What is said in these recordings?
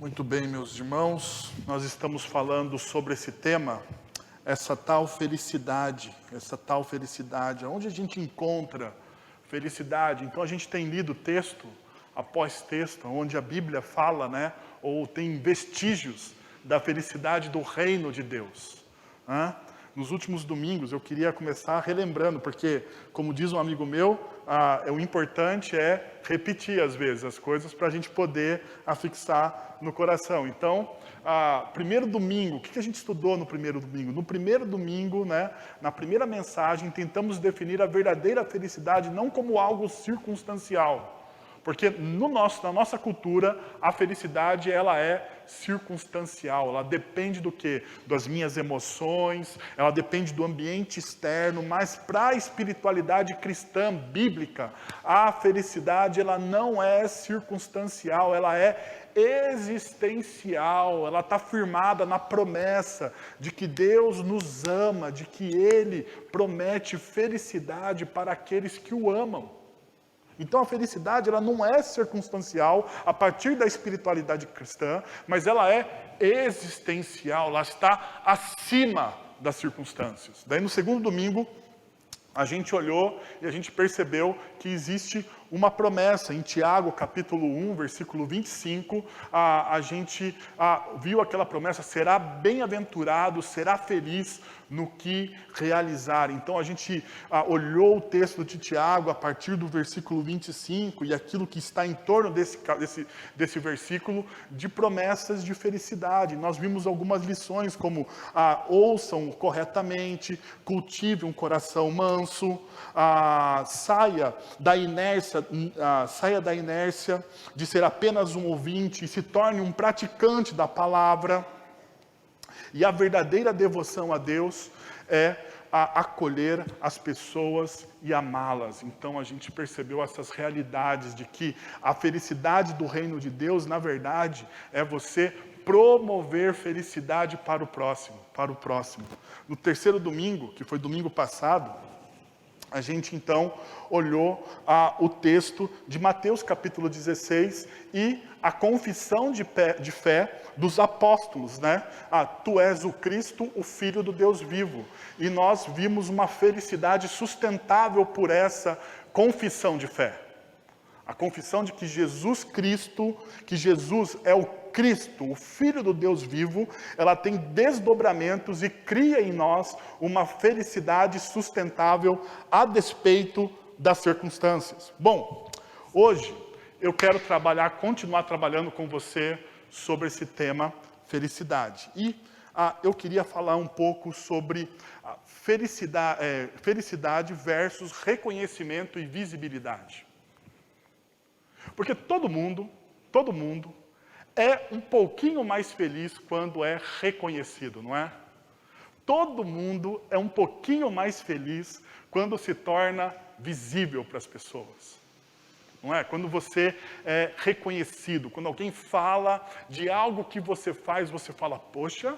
Muito bem, meus irmãos, nós estamos falando sobre esse tema, essa tal felicidade, onde a gente encontra felicidade. Então a gente tem lido texto após texto, onde a Bíblia fala, ou tem vestígios da felicidade do reino de Deus. Nos últimos domingos eu queria começar relembrando, porque, como diz um amigo meu, o importante é repetir às vezes as coisas para a gente poder afixar no coração. Então, primeiro domingo, o que a gente estudou no primeiro domingo? No primeiro domingo, na primeira mensagem, tentamos definir a verdadeira felicidade não como algo circunstancial. Porque na nossa cultura, a felicidade ela é circunstancial, ela depende do quê? Das minhas emoções, ela depende do ambiente externo, mas para a espiritualidade cristã, bíblica, a felicidade ela não é circunstancial, ela é existencial, ela está firmada na promessa de que Deus nos ama, de que Ele promete felicidade para aqueles que o amam. Então a felicidade ela não é circunstancial a partir da espiritualidade cristã, mas ela é existencial, ela está acima das circunstâncias. Daí no segundo domingo, a gente olhou e a gente percebeu que existe uma promessa. Em Tiago, capítulo 1, versículo 25, a gente viu aquela promessa, será bem-aventurado, será feliz no que realizar. Então a gente olhou o texto de Tiago a partir do versículo 25 e aquilo que está em torno desse versículo de promessas de felicidade. Nós vimos algumas lições como ouçam corretamente, cultive um coração manso, saia da inércia de ser apenas um ouvinte e se torne um praticante da palavra. E a verdadeira devoção a Deus é acolher as pessoas e amá-las. Então a gente percebeu essas realidades de que a felicidade do reino de Deus, na verdade, é você promover felicidade para o próximo. No terceiro domingo, que foi domingo passado, a gente então olhou o texto de Mateus capítulo 16 e a confissão de fé dos apóstolos, Tu és o Cristo, o Filho do Deus vivo. E nós vimos uma felicidade sustentável por essa confissão de fé. A confissão de que Jesus Cristo, que Jesus é o Cristo, o Filho do Deus vivo, ela tem desdobramentos e cria em nós uma felicidade sustentável a despeito das circunstâncias. Bom, hoje eu quero continuar trabalhando com você sobre esse tema felicidade. E eu queria falar um pouco sobre felicidade versus reconhecimento e visibilidade. Porque todo mundo é um pouquinho mais feliz quando é reconhecido, não é? Todo mundo é um pouquinho mais feliz quando se torna visível para as pessoas. Não é? Quando você é reconhecido, quando alguém fala de algo que você faz, você fala, poxa,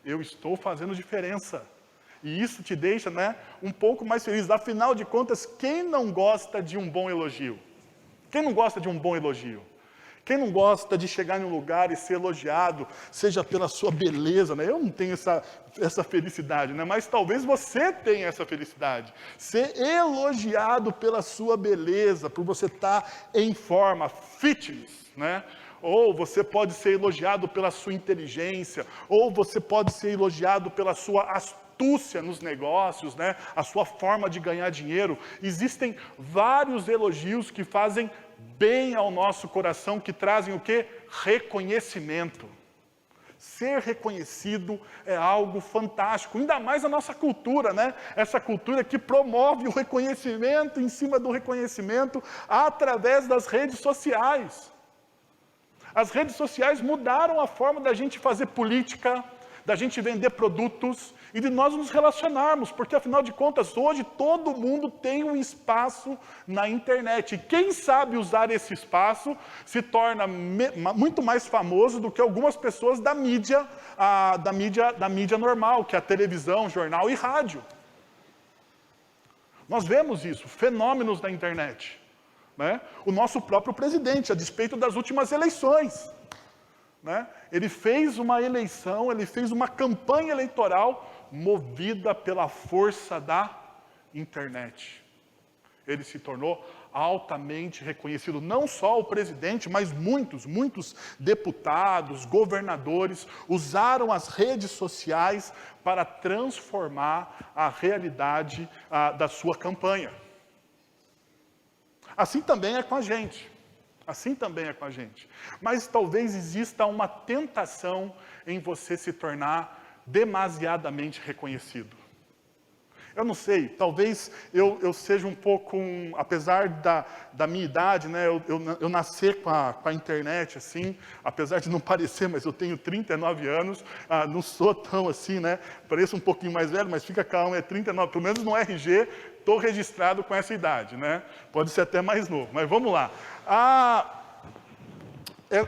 eu estou fazendo diferença. E isso te deixa, um pouco mais feliz. Afinal de contas, quem não gosta de um bom elogio? Quem não gosta de um bom elogio? Quem não gosta de chegar em um lugar e ser elogiado, seja pela sua beleza, Eu não tenho essa felicidade, Mas talvez você tenha essa felicidade. Ser elogiado pela sua beleza, por você estar em forma, fitness, Ou você pode ser elogiado pela sua inteligência, ou você pode ser elogiado pela sua astúcia nos negócios, A sua forma de ganhar dinheiro. Existem vários elogios que fazem bem ao nosso coração, que trazem o quê? Reconhecimento. Ser reconhecido é algo fantástico, ainda mais a nossa cultura, Essa cultura que promove o reconhecimento em cima do reconhecimento através das redes sociais. As redes sociais mudaram a forma da gente fazer política, da gente vender produtos e de nós nos relacionarmos, porque afinal de contas hoje todo mundo tem um espaço na internet. E quem sabe usar esse espaço se torna muito mais famoso do que algumas pessoas da mídia normal, que é a televisão, jornal e rádio. Nós vemos isso, fenômenos da internet. O nosso próprio presidente, a despeito das últimas eleições. né? Ele fez uma eleição, ele fez uma campanha eleitoral movida pela força da internet. Ele se tornou altamente reconhecido. Não só o presidente, mas muitos deputados, governadores usaram as redes sociais para transformar a realidade da sua campanha. Assim também é com a gente. Assim também é com a gente. Mas talvez exista uma tentação em você se tornar demasiadamente reconhecido. Eu não sei, talvez eu seja um pouco, apesar da minha idade, né, eu nasci com a internet, assim, apesar de não parecer, mas eu tenho 39 anos, não sou tão assim, né, pareço um pouquinho mais velho, mas fica calmo, é 39, pelo menos no RG, estou registrado com essa idade, né, pode ser até mais novo, mas vamos lá.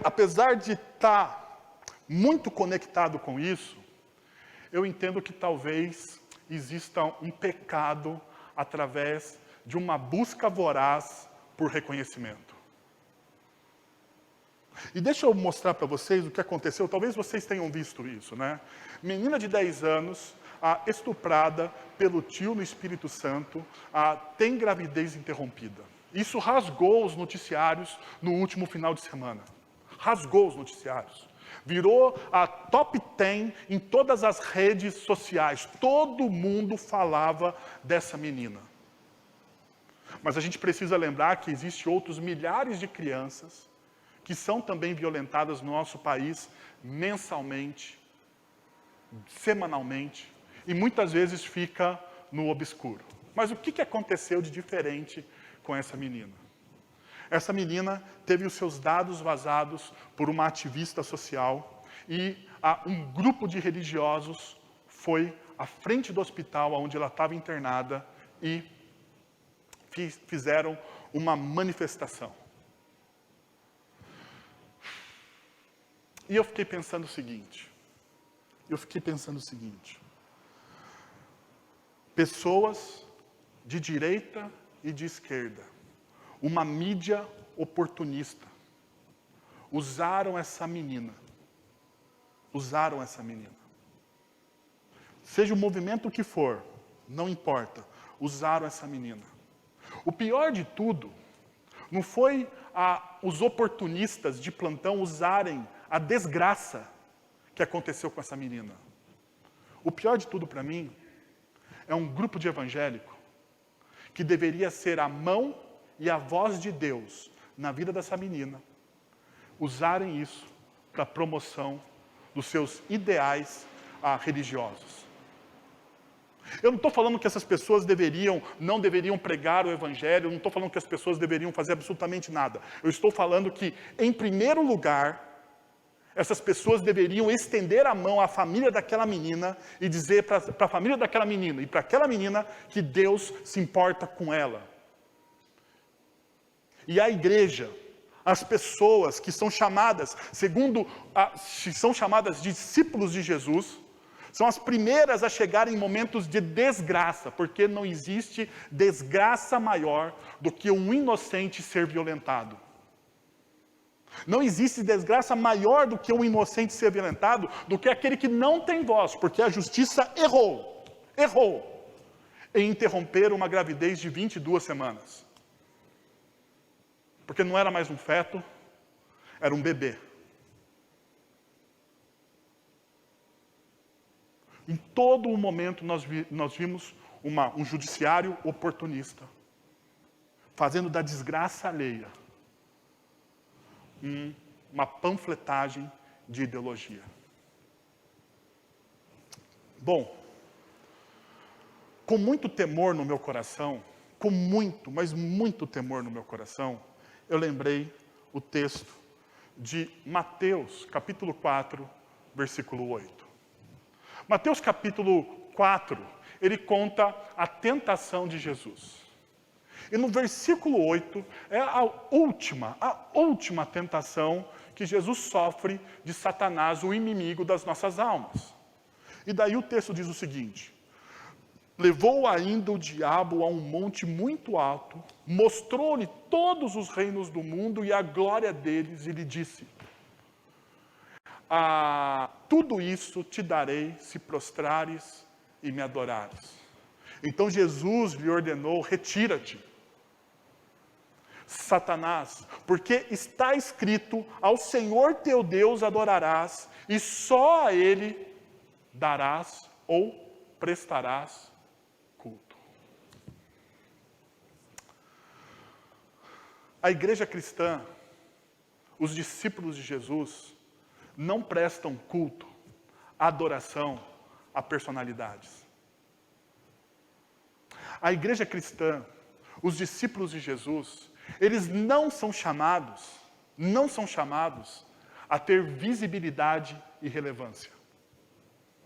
Apesar de estar muito conectado com isso, eu entendo que talvez exista um pecado através de uma busca voraz por reconhecimento. E deixa eu mostrar para vocês o que aconteceu. Talvez vocês tenham visto isso, né? Menina de 10 anos, estuprada pelo tio no Espírito Santo, tem gravidez interrompida. Isso rasgou os noticiários no último final de semana. Rasgou os noticiários. Virou a top 10 em todas as redes sociais. Todo mundo falava dessa menina. Mas a gente precisa lembrar que existem outros milhares de crianças que são também violentadas no nosso país mensalmente, semanalmente, e muitas vezes fica no obscuro. Mas o que aconteceu de diferente com essa menina? Essa menina teve os seus dados vazados por uma ativista social e um grupo de religiosos foi à frente do hospital onde ela estava internada e fizeram uma manifestação. E eu fiquei pensando o seguinte. Pessoas de direita e de esquerda, uma mídia oportunista, usaram essa menina. Seja o movimento que for, não importa, usaram essa menina. O pior de tudo, não foi os oportunistas de plantão usarem a desgraça que aconteceu com essa menina. O pior de tudo para mim, é um grupo de evangélico que deveria ser a mão e a voz de Deus na vida dessa menina, usarem isso para promoção dos seus ideais religiosos. Eu não estou falando que essas pessoas não deveriam pregar o evangelho, eu não estou falando que as pessoas deveriam fazer absolutamente nada. Eu estou falando que, em primeiro lugar, essas pessoas deveriam estender a mão à família daquela menina e dizer para a família daquela menina e para aquela menina que Deus se importa com ela. E a igreja, as pessoas que são chamadas, são chamadas de discípulos de Jesus, são as primeiras a chegarem em momentos de desgraça, porque não existe desgraça maior do que um inocente ser violentado. Não existe desgraça maior do que um inocente ser violentado, do que aquele que não tem voz, porque a justiça errou em interromper uma gravidez de 22 semanas. Porque não era mais um feto, era um bebê. Em todo o momento nós vimos um judiciário oportunista, fazendo da desgraça alheia uma panfletagem de ideologia. Bom, com muito temor no meu coração, mas muito temor no meu coração, eu lembrei o texto de Mateus, capítulo 4, versículo 8. Mateus, capítulo 4, ele conta a tentação de Jesus. E no versículo 8, é a última tentação que Jesus sofre de Satanás, o inimigo das nossas almas. E daí o texto diz o seguinte: levou ainda o diabo a um monte muito alto, mostrou-lhe todos os reinos do mundo e a glória deles, e lhe disse: tudo isso te darei se prostrares e me adorares. Então Jesus lhe ordenou, retira-te, Satanás, porque está escrito, ao Senhor teu Deus adorarás, e só a Ele darás ou prestarás culto. A igreja cristã, os discípulos de Jesus, não prestam culto, adoração a personalidades. A igreja cristã, os discípulos de Jesus, eles não são chamados a ter visibilidade e relevância.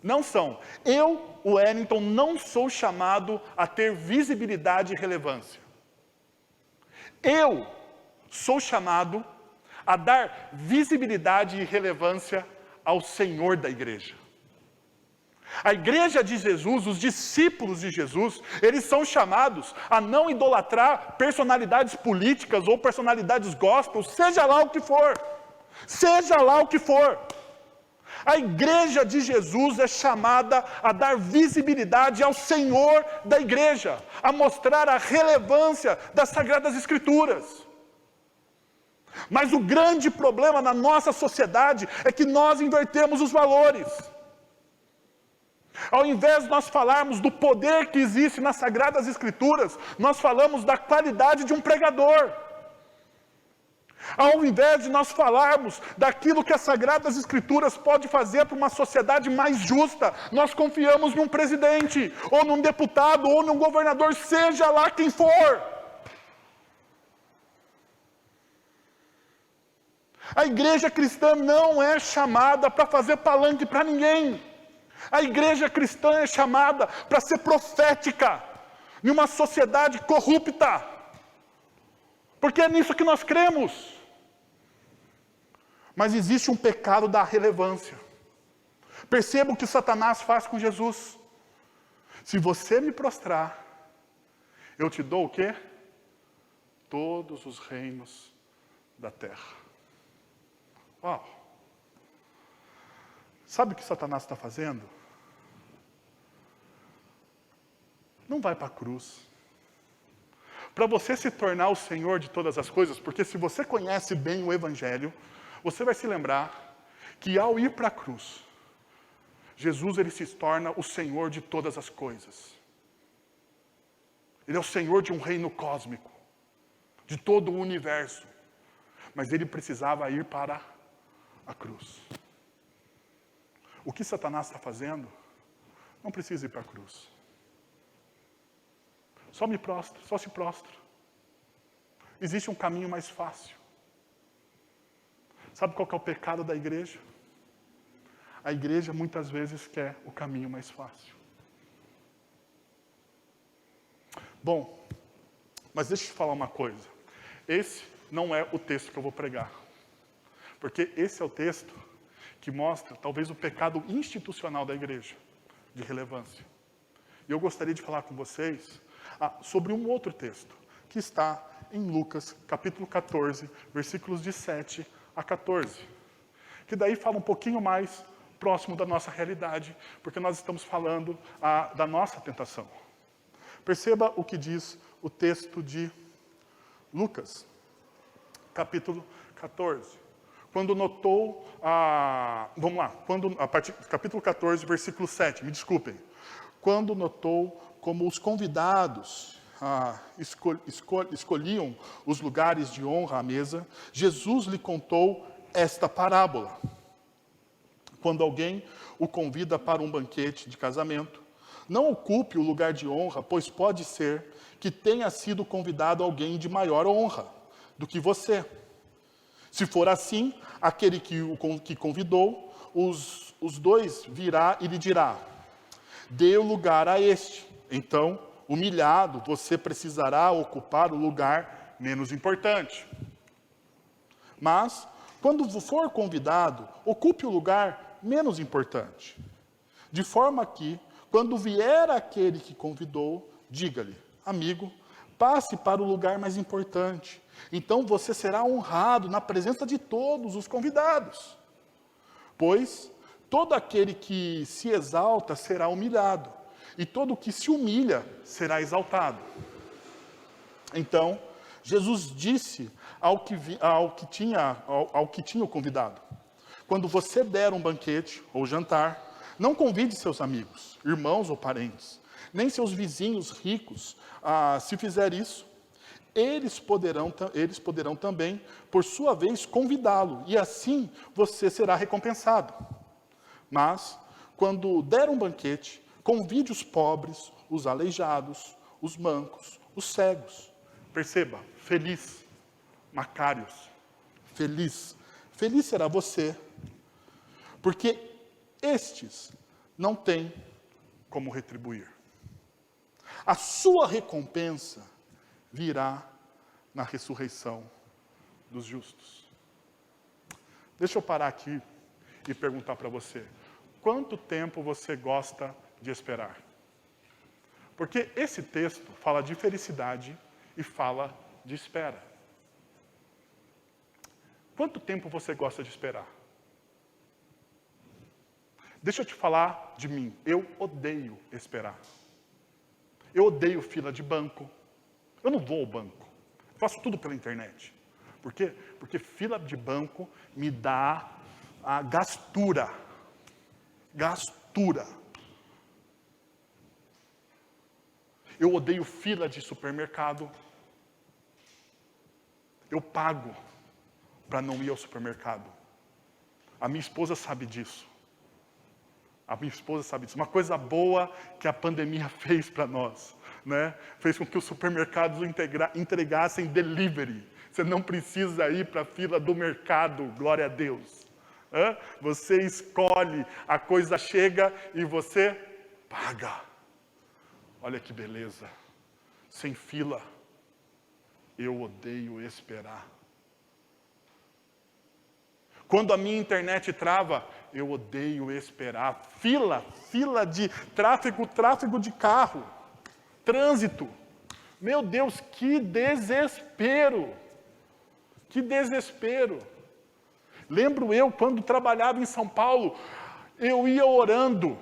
Não são. Eu, o Wellington, não sou chamado a ter visibilidade e relevância. Eu sou chamado a dar visibilidade e relevância ao Senhor da igreja. A igreja de Jesus, os discípulos de Jesus, eles são chamados a não idolatrar personalidades políticas ou personalidades gospel, seja lá o que for. Seja lá o que for. A igreja de Jesus é chamada a dar visibilidade ao Senhor da igreja, a mostrar a relevância das Sagradas Escrituras. Mas o grande problema na nossa sociedade é que nós invertemos os valores. Ao invés de nós falarmos do poder que existe nas Sagradas Escrituras, nós falamos da qualidade de um pregador. Ao invés de nós falarmos daquilo que as Sagradas Escrituras podem fazer para uma sociedade mais justa, nós confiamos num presidente, ou num deputado, ou num governador, seja lá quem for. A igreja cristã não é chamada para fazer palanque para ninguém. A igreja cristã é chamada para ser profética em uma sociedade corrupta. Porque é nisso que nós cremos. Mas existe um pecado da relevância. Perceba o que Satanás faz com Jesus. Se você me prostrar, eu te dou o quê? Todos os reinos da terra. Uau! Sabe o que Satanás está fazendo? Não vai para a cruz. Para você se tornar o Senhor de todas as coisas, porque se você conhece bem o Evangelho, você vai se lembrar que ao ir para a cruz, Jesus ele se torna o Senhor de todas as coisas. Ele é o Senhor de um reino cósmico, de todo o universo. Mas ele precisava ir para a cruz. O que Satanás está fazendo? Não precisa ir para a cruz. Só me prostra, só se prostra. Existe um caminho mais fácil. Sabe qual que é o pecado da igreja? A igreja muitas vezes quer o caminho mais fácil. Bom, mas deixa eu te falar uma coisa. Esse não é o texto que eu vou pregar. Porque esse é o texto que mostra, talvez, o pecado institucional da igreja, de relevância. E eu gostaria de falar com vocês sobre um outro texto, que está em Lucas, capítulo 14, versículos de 7 a 14. Que daí fala um pouquinho mais próximo da nossa realidade, porque nós estamos falando da nossa tentação. Perceba o que diz o texto de Lucas, capítulo 14. Quando notou, vamos lá, capítulo 14, versículo 7, me desculpem. Quando notou como os convidados escolhiam os lugares de honra à mesa, Jesus lhe contou esta parábola. Quando alguém o convida para um banquete de casamento, não ocupe o lugar de honra, pois pode ser que tenha sido convidado alguém de maior honra do que você. Se for assim, aquele que convidou, os dois virá e lhe dirá: dê o lugar a este. Então, humilhado, você precisará ocupar o lugar menos importante. Mas, quando for convidado, ocupe o lugar menos importante. De forma que, quando vier aquele que convidou, diga-lhe: amigo, passe para o lugar mais importante. Então você será honrado na presença de todos os convidados. Pois todo aquele que se exalta será humilhado, e todo que se humilha será exaltado. Então, Jesus disse ao que tinha o convidado: quando você der um banquete ou jantar, não convide seus amigos, irmãos ou parentes, nem seus vizinhos ricos. Se fizer isso, eles poderão também, por sua vez, convidá-lo, e assim você será recompensado. Mas, quando der um banquete, convide os pobres, os aleijados, os mancos, os cegos. Perceba, feliz, Macários, feliz. Feliz será você, porque estes não têm como retribuir. A sua recompensa virá na ressurreição dos justos. Deixa eu parar aqui e perguntar para você: quanto tempo você gosta de esperar? Porque esse texto fala de felicidade e fala de espera. Quanto tempo você gosta de esperar? Deixa eu te falar de mim. Eu odeio esperar. Eu odeio fila de banco. Eu não vou ao banco. Eu faço tudo pela internet. Por quê? Porque fila de banco me dá a gastura. Gastura. Eu odeio fila de supermercado. Eu pago para não ir ao supermercado. A minha esposa sabe disso. A minha esposa sabe disso. Uma coisa boa que a pandemia fez para nós, né? Fez com que os supermercados entregassem delivery. Você não precisa ir para a fila do mercado, glória a Deus. Você escolhe, a coisa chega e você paga. Olha que beleza. Sem fila. Eu odeio esperar. Quando a minha internet trava, eu odeio esperar. Fila de tráfego de carro. Trânsito. Meu Deus, que desespero. Que desespero. Lembro eu, quando trabalhava em São Paulo, eu ia orando.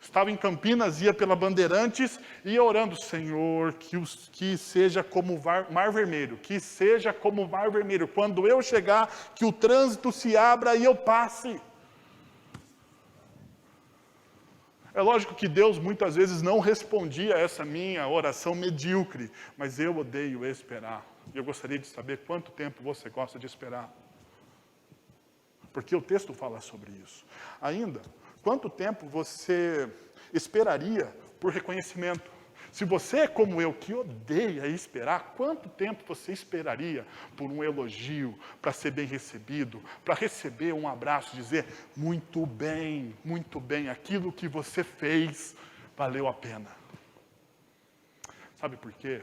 Estava em Campinas, ia pela Bandeirantes, ia orando: Senhor, que seja como o Mar Vermelho, que seja como o Mar Vermelho. Quando eu chegar, que o trânsito se abra e eu passe. É lógico que Deus muitas vezes não respondia a essa minha oração medíocre, mas eu odeio esperar. Eu gostaria de saber quanto tempo você gosta de esperar. Porque o texto fala sobre isso. Ainda, quanto tempo você esperaria por reconhecimento? Se você é como eu, que odeia esperar, quanto tempo você esperaria por um elogio, para ser bem recebido, para receber um abraço, dizer: muito bem, aquilo que você fez valeu a pena. Sabe por quê?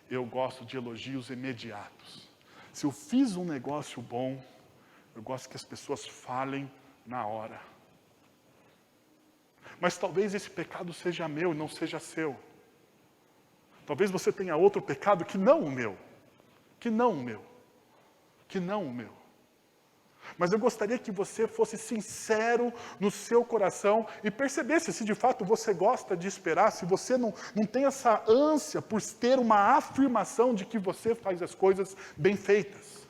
Eu gosto de elogios imediatos. Se eu fiz um negócio bom, eu gosto que as pessoas falem na hora. Mas talvez esse pecado seja meu e não seja seu. Talvez você tenha outro pecado que não o meu. Mas eu gostaria que você fosse sincero no seu coração e percebesse se de fato você gosta de esperar, se você não tem essa ânsia por ter uma afirmação de que você faz as coisas bem feitas.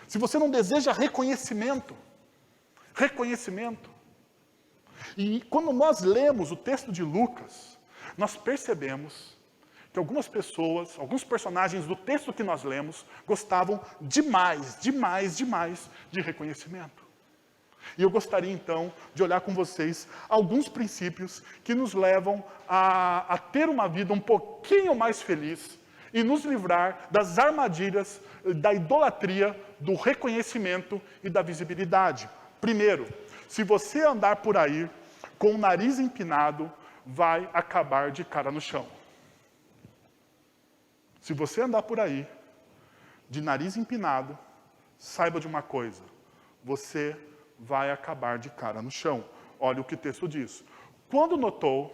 Se você não deseja reconhecimento. E quando nós lemos o texto de Lucas, nós percebemos que algumas pessoas, alguns personagens do texto que nós lemos, gostavam demais de reconhecimento. E eu gostaria então de olhar com vocês alguns princípios que nos levam a ter uma vida um pouquinho mais feliz e nos livrar das armadilhas da idolatria, do reconhecimento e da visibilidade. Primeiro, se você andar por aí com o nariz empinado, vai acabar de cara no chão. Se você andar por aí de nariz empinado, saiba de uma coisa: você vai acabar de cara no chão. Olha o que o texto diz. Quando notou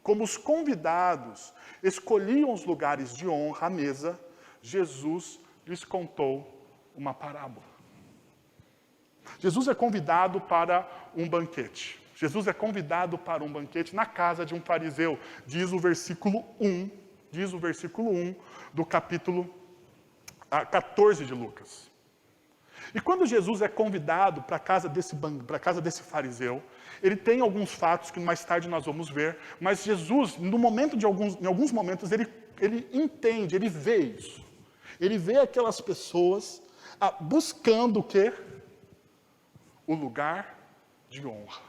como os convidados escolhiam os lugares de honra à mesa, Jesus lhes contou uma parábola. Jesus é convidado para um banquete. Jesus é convidado para um banquete na casa de um fariseu, diz o versículo 1 do capítulo 14 de Lucas. E quando Jesus é convidado para a casa desse fariseu, ele tem alguns fatos que mais tarde nós vamos ver, mas Jesus, em alguns momentos, ele entende, ele vê isso. Ele vê aquelas pessoas buscando o quê? O lugar de honra.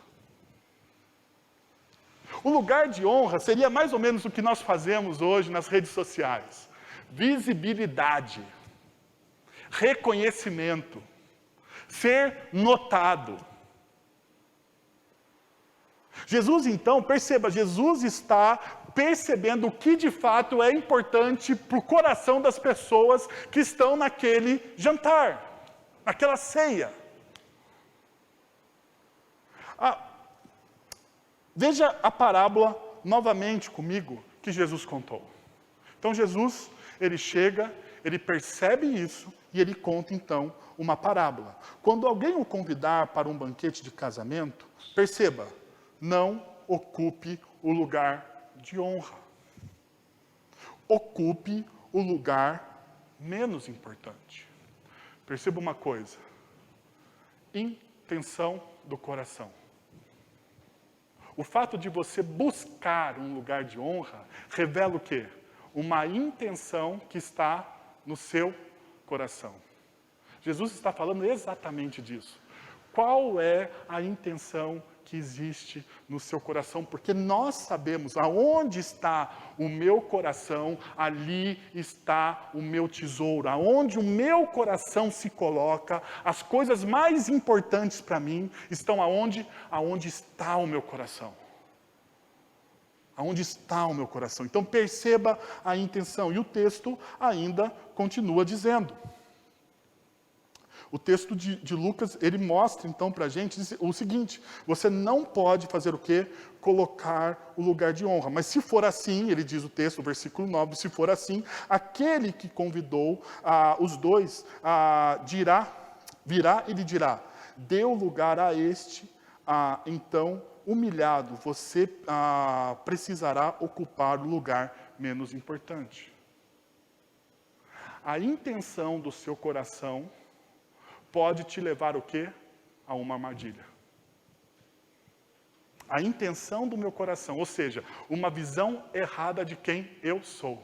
O lugar de honra seria mais ou menos o que nós fazemos hoje nas redes sociais. Visibilidade, reconhecimento, ser notado. Jesus, então, perceba, Jesus está percebendo o que de fato é importante para o coração das pessoas que estão naquele jantar, naquela ceia. Veja a parábola novamente comigo que Jesus contou. Então Jesus, ele chega, ele percebe isso e ele conta então uma parábola. Quando alguém o convidar para um banquete de casamento, perceba, não ocupe o lugar de honra. Ocupe o lugar menos importante. Perceba uma coisa. Intenção do coração. O fato de você buscar um lugar de honra revela o quê? Uma intenção que está no seu coração. Jesus está falando exatamente disso. Qual é a intenção que existe no seu coração? Porque nós sabemos aonde está o meu coração, ali está o meu tesouro. Aonde o meu coração se coloca, as coisas mais importantes para mim estão aonde? Aonde está o meu coração. Aonde está o meu coração? Então perceba a intenção. E o texto ainda continua dizendo. O texto de Lucas, ele mostra então para a gente o seguinte: você não pode fazer o quê? Colocar o lugar de honra. Mas se for assim, ele diz o texto, o versículo 9, se for assim, aquele que convidou os dois virá e lhe dirá, dê o lugar a este, então, humilhado, você precisará ocupar o lugar menos importante. A intenção do seu coração pode te levar o quê? A uma armadilha. A intenção do meu coração, ou seja, uma visão errada de quem eu sou.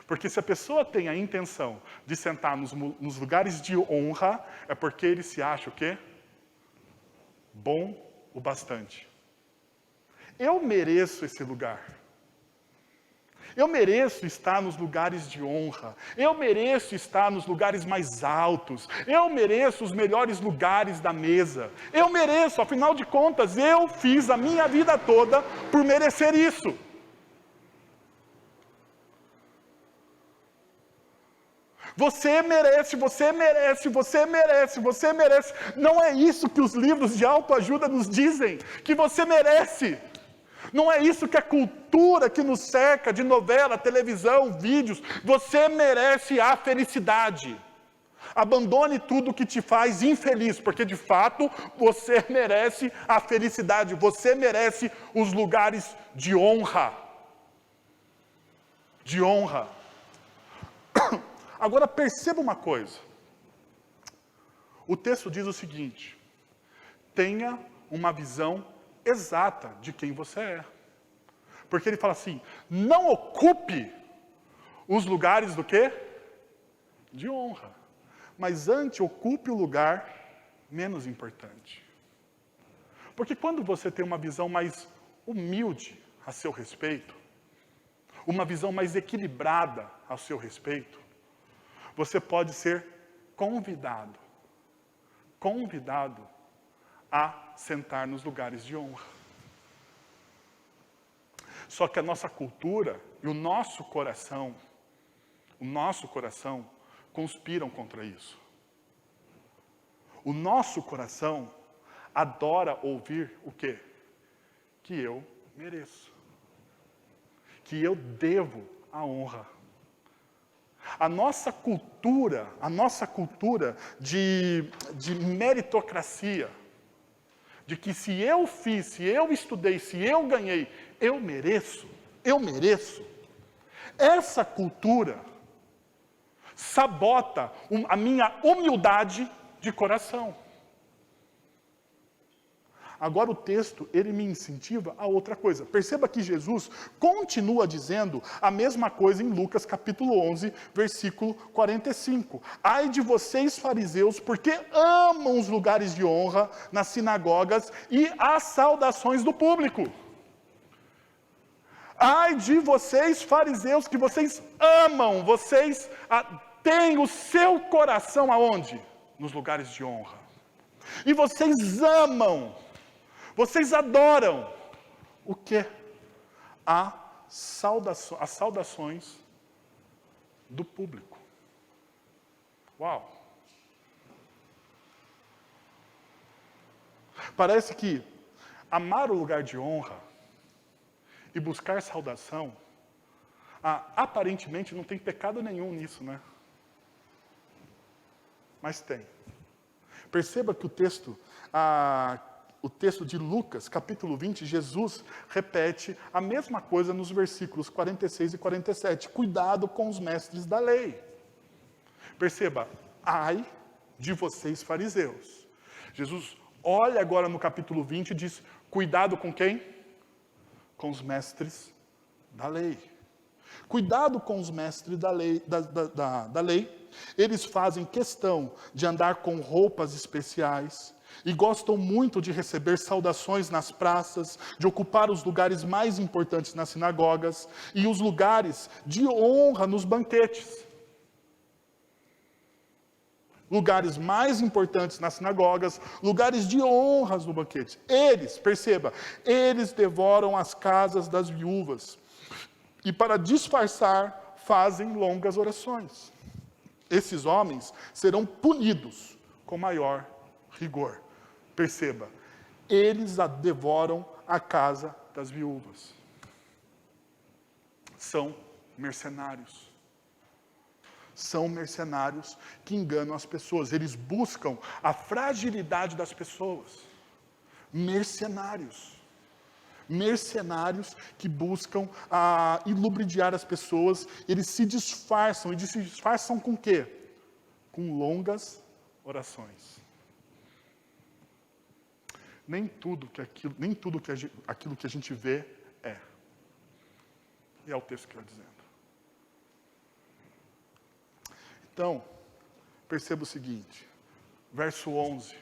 Porque se a pessoa tem a intenção de sentar nos lugares de honra, é porque ele se acha o quê? Bom o bastante. Eu mereço esse lugar. Eu mereço estar nos lugares de honra. Eu mereço estar nos lugares mais altos. Eu mereço os melhores lugares da mesa. Eu mereço, afinal de contas, eu fiz a minha vida toda por merecer isso. Você merece, você merece, você merece, você merece. Não é isso que os livros de autoajuda nos dizem, que você merece. Não é isso que a cultura que nos cerca de novela, televisão, vídeos. Você merece a felicidade. Abandone tudo que te faz infeliz, porque de fato você merece a felicidade. Você merece os lugares de honra. De honra. Agora perceba uma coisa. O texto diz o seguinte: tenha uma visão exata de quem você é. Porque ele fala assim, não ocupe os lugares do quê? De honra. Mas antes ocupe o lugar menos importante. Porque quando você tem uma visão mais humilde a seu respeito, uma visão mais equilibrada a seu respeito, você pode ser convidado a sentar nos lugares de honra. Só que a nossa cultura e o nosso coração conspiram contra isso. O nosso coração adora ouvir o quê? Que eu mereço. Que eu devo a honra. A nossa cultura de meritocracia, de que se eu fiz, se eu estudei, se eu ganhei, eu mereço. Essa cultura sabota a minha humildade de coração. Agora o texto, ele me incentiva a outra coisa. Perceba que Jesus continua dizendo a mesma coisa em Lucas capítulo 11, versículo 45. Ai de vocês, fariseus, porque amam os lugares de honra nas sinagogas e as saudações do público. Ai de vocês, fariseus, que vocês amam, vocês têm o seu coração aonde? Nos lugares de honra. E vocês amam, vocês adoram o quê? As saudações do público. Uau! Parece que amar o lugar de honra e buscar saudação, aparentemente não tem pecado nenhum nisso, né? Mas tem. Perceba que o texto de Lucas, capítulo 20, Jesus repete a mesma coisa nos versículos 46 e 47. Cuidado com os mestres da lei. Perceba, ai de vocês, fariseus. Jesus olha agora no capítulo 20 e diz, cuidado com quem? Com os mestres da lei. Cuidado com os mestres da lei, da lei. Eles fazem questão de andar com roupas especiais e gostam muito de receber saudações nas praças, de ocupar os lugares mais importantes nas sinagogas e os lugares de honra nos banquetes. Lugares mais importantes nas sinagogas, lugares de honras no banquete. Eles, perceba, eles devoram as casas das viúvas e para disfarçar fazem longas orações. Esses homens serão punidos com maior rigor. Perceba, eles devoram a casa das viúvas. São mercenários. São mercenários que enganam as pessoas. Eles buscam a fragilidade das pessoas. Mercenários. Mercenários que buscam ilubriar as pessoas. Eles se disfarçam. E se disfarçam com o quê? Com longas orações. Nem tudo aquilo que a gente vê é. E é o texto que está dizendo. Então, perceba o seguinte, verso 11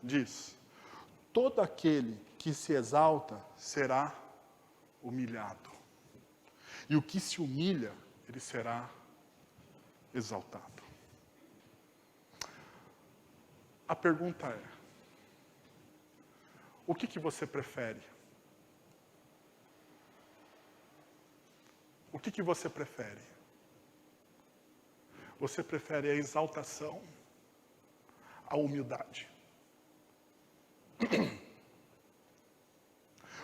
diz, todo aquele que se exalta será humilhado, e o que se humilha, ele será exaltado. A pergunta é, o que você prefere? O que você prefere? Você prefere a exaltação, a humildade?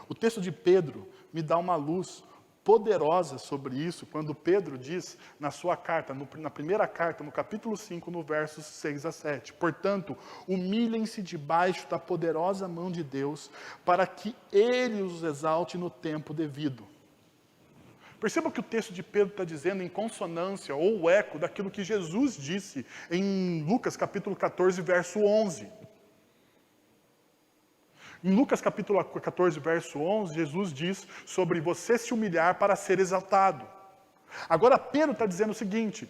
O texto de Pedro me dá uma luz poderosa sobre isso, quando Pedro diz na sua carta, na primeira carta, no capítulo 5, no versos 6 a 7. Portanto, humilhem-se debaixo da poderosa mão de Deus, para que Ele os exalte no tempo devido. Perceba que o texto de Pedro está dizendo em consonância ou eco daquilo que Jesus disse em Lucas capítulo 14, verso 11. Em Lucas capítulo 14, verso 11, Jesus diz sobre você se humilhar para ser exaltado. Agora Pedro está dizendo o seguinte,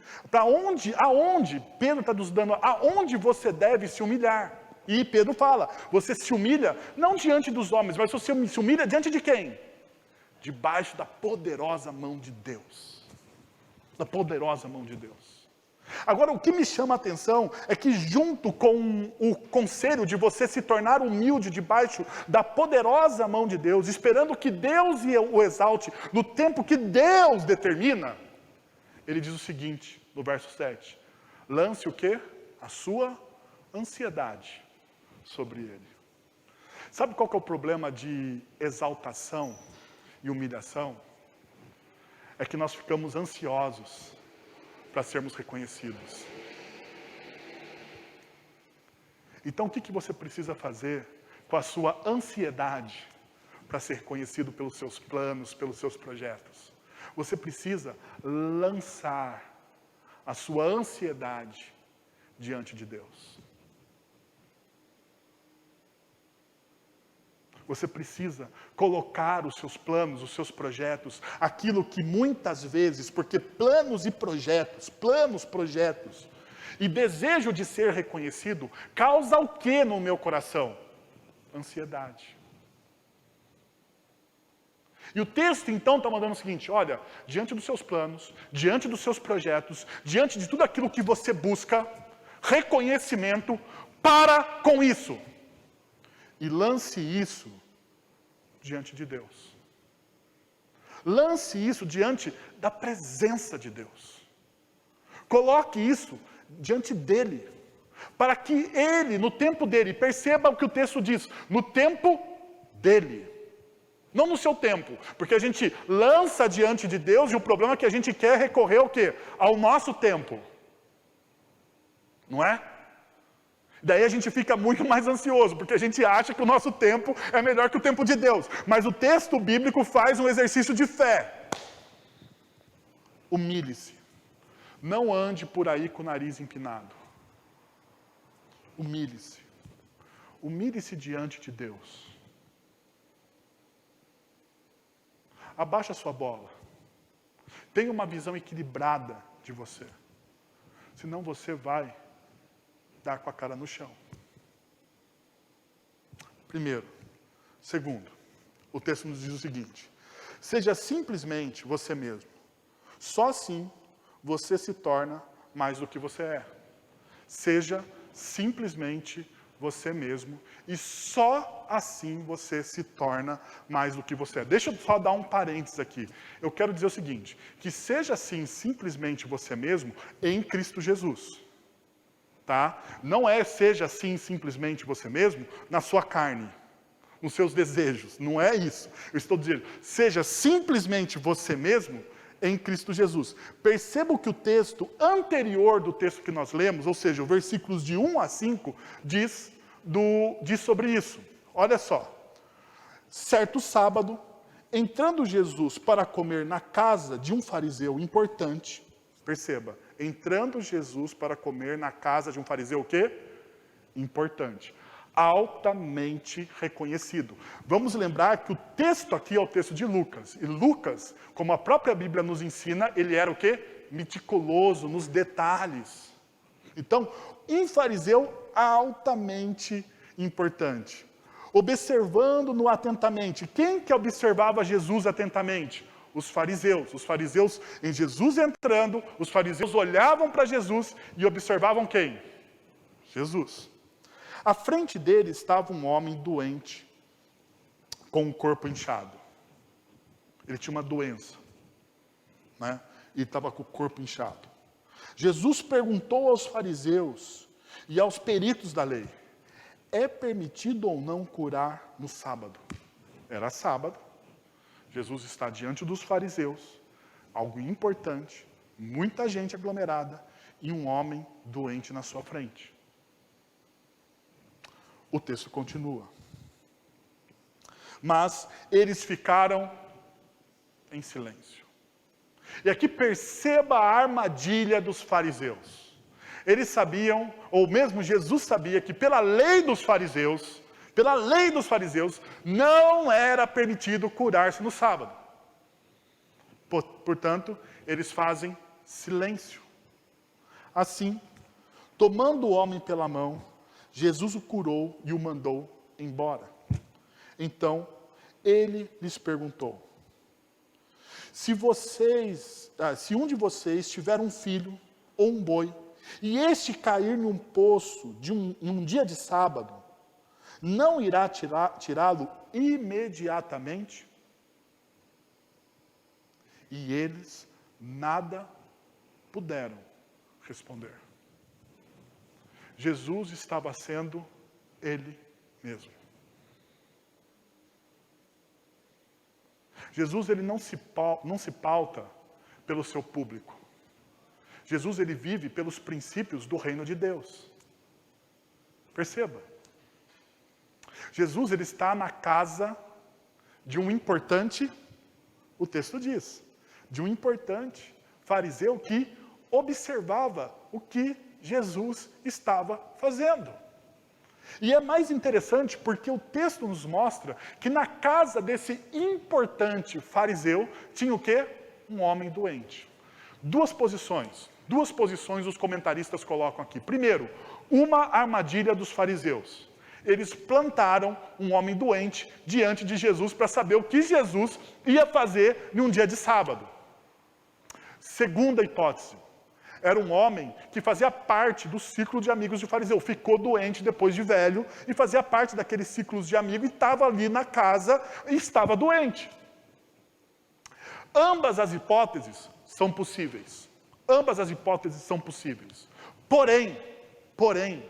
Pedro está nos dando, aonde você deve se humilhar. E Pedro fala, você se humilha não diante dos homens, mas você se humilha diante de quem? Debaixo da poderosa mão de Deus. Da poderosa mão de Deus. Agora, o que me chama a atenção é que junto com o conselho de você se tornar humilde debaixo da poderosa mão de Deus, esperando que Deus o exalte no tempo que Deus determina, ele diz o seguinte, no verso 7, lance o quê? A sua ansiedade sobre ele. Sabe qual que é o problema de exaltação e humilhação? É que nós ficamos ansiosos para sermos reconhecidos. Então, o que você precisa fazer com a sua ansiedade para ser reconhecido pelos seus planos, pelos seus projetos? Você precisa lançar a sua ansiedade diante de Deus. Você precisa colocar os seus planos, os seus projetos, aquilo que muitas vezes, porque planos, projetos, e desejo de ser reconhecido, causa o que no meu coração? Ansiedade. E o texto, então, está mandando o seguinte: olha, diante dos seus planos, diante dos seus projetos, diante de tudo aquilo que você busca, reconhecimento, para com isso. E lance isso diante de Deus. Lance isso diante da presença de Deus. Coloque isso diante dele, para que ele, no tempo dele, perceba o que o texto diz, no tempo dele. Não no seu tempo, porque a gente lança diante de Deus e o problema é que a gente quer recorrer ao quê? Ao nosso tempo. Não é? Daí a gente fica muito mais ansioso, porque a gente acha que o nosso tempo é melhor que o tempo de Deus. Mas o texto bíblico faz um exercício de fé. Humilhe-se. Não ande por aí com o nariz empinado. Humilhe-se. Humilhe-se diante de Deus. Abaixa a sua bola. Tenha uma visão equilibrada de você. Senão você vai dar com a cara no chão. Primeiro. Segundo, o texto nos diz o seguinte: seja simplesmente você mesmo. Só assim você se torna mais do que você é. Seja simplesmente você mesmo e só assim você se torna mais do que você é. Deixa eu só dar um parênteses aqui. Eu quero dizer o seguinte, que seja assim simplesmente você mesmo em Cristo Jesus. Tá? Não é seja assim simplesmente você mesmo na sua carne, nos seus desejos. Não é isso. Eu estou dizendo, seja simplesmente você mesmo em Cristo Jesus. Perceba que o texto anterior do texto que nós lemos, ou seja, os versículos de 1 a 5, diz sobre isso. Olha só. Certo sábado, entrando Jesus para comer na casa de um fariseu importante, perceba, entrando Jesus para comer na casa de um fariseu o quê? Importante. Altamente reconhecido. Vamos lembrar que o texto aqui é o texto de Lucas. E Lucas, como a própria Bíblia nos ensina, ele era o quê? Meticuloso nos detalhes. Então, um fariseu altamente importante. Observando-no atentamente. Quem que observava Jesus atentamente? Os fariseus. Os fariseus, em Jesus entrando, os fariseus olhavam para Jesus e observavam quem? Jesus. À frente dele estava um homem doente, com o corpo inchado. Ele tinha uma doença, né? E estava com o corpo inchado. Jesus perguntou aos fariseus e aos peritos da lei: é permitido ou não curar no sábado? Era sábado. Jesus está diante dos fariseus, algo importante, muita gente aglomerada e um homem doente na sua frente. O texto continua. Mas eles ficaram em silêncio. E aqui perceba a armadilha dos fariseus. Eles sabiam, ou mesmo Jesus sabia, que pela lei dos fariseus, não era permitido curar-se no sábado. Portanto, eles fazem silêncio. Assim, tomando o homem pela mão, Jesus o curou e o mandou embora. Então, ele lhes perguntou: se um de vocês tiver um filho ou um boi, e este cair num poço em um dia de sábado, não irá tirá-lo imediatamente? E eles nada puderam responder. Jesus estava sendo ele mesmo. Jesus ele não se pauta pelo seu público. Jesus, ele vive pelos princípios do reino de Deus. Perceba. Jesus, ele está na casa de um importante, o texto diz, de um importante fariseu que observava o que Jesus estava fazendo. E é mais interessante porque o texto nos mostra que na casa desse importante fariseu tinha o quê? Um homem doente. Duas posições os comentaristas colocam aqui. Primeiro, uma armadilha dos fariseus. Eles plantaram um homem doente diante de Jesus para saber o que Jesus ia fazer num dia de sábado. Segunda hipótese, era um homem que fazia parte do ciclo de amigos de fariseu. Ficou doente depois de velho e fazia parte daqueles ciclos de amigos e estava ali na casa e estava doente. Ambas as hipóteses são possíveis. Porém,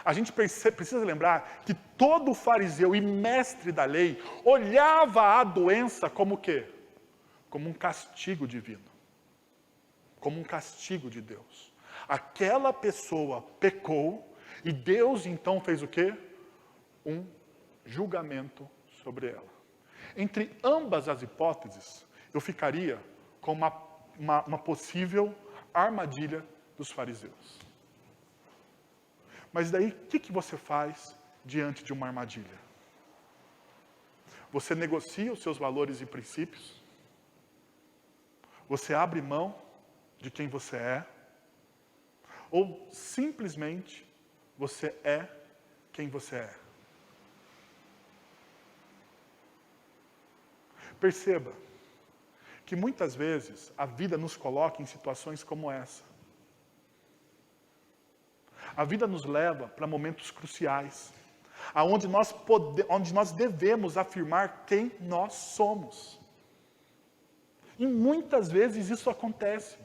a gente precisa lembrar que todo fariseu e mestre da lei olhava a doença como o quê? Como um castigo divino. Como um castigo de Deus. Aquela pessoa pecou e Deus então fez o quê? Um julgamento sobre ela. Entre ambas as hipóteses, eu ficaria com uma possível armadilha dos fariseus. Mas daí, o que você faz diante de uma armadilha? Você negocia os seus valores e princípios? Você abre mão de quem você é? Ou simplesmente você é quem você é? Perceba que muitas vezes a vida nos coloca em situações como essa. A vida nos leva para momentos cruciais, onde nós devemos afirmar quem nós somos. E muitas vezes isso acontece.